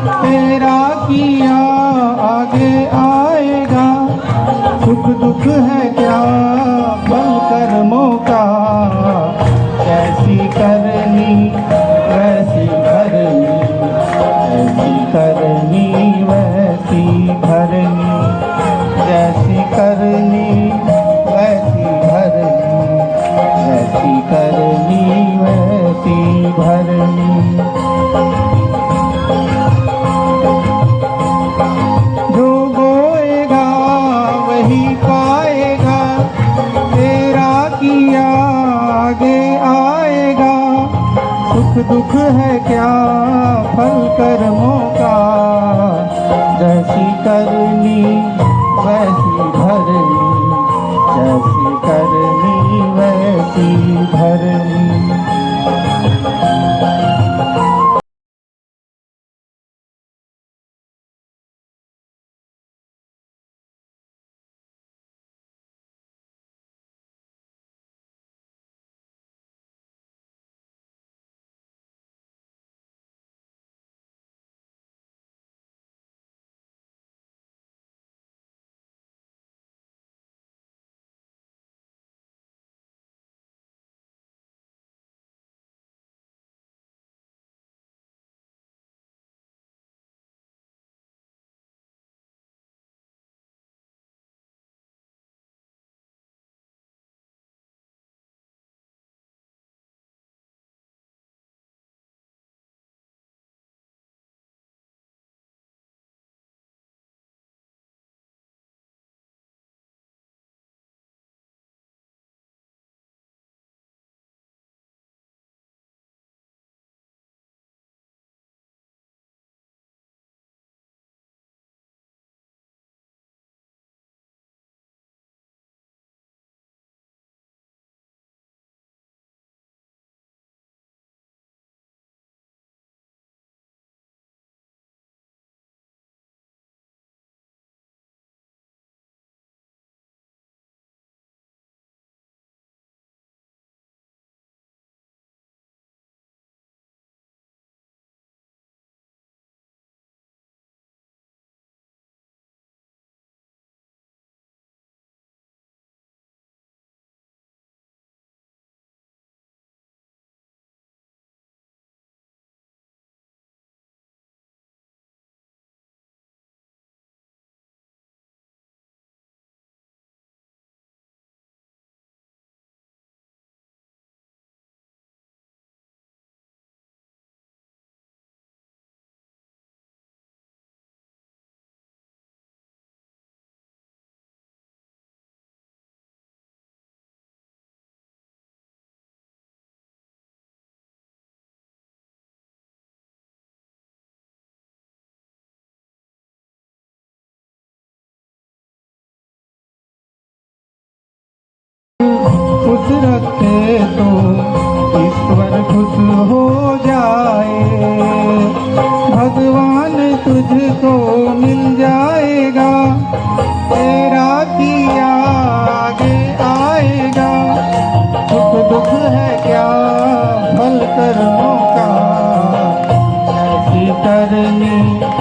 तेरा किया आगे आएगा। सुख दुख है क्या फल कर्मों का, जैसी करनी वैसी भरनी, ऐसी करनी वैसी भरनी, जैसी करनी वैसी भरनी, ऐसी करनी वैसी भरनी। जो बोएगा वही पाएगा, तेरा किया आगे आएगा। सुख दुख है क्या फल कर्मों का, जैसी करनी वैसी भरनी, जैसी करनी वैसी भरनी। खुश रखे तो ईश्वर खुश हो जाए, भगवान तुझको मिल जाएगा। तेरा किया आगे आएगा। सुख दुख है क्या फल कर्मों का, ऐसी करनी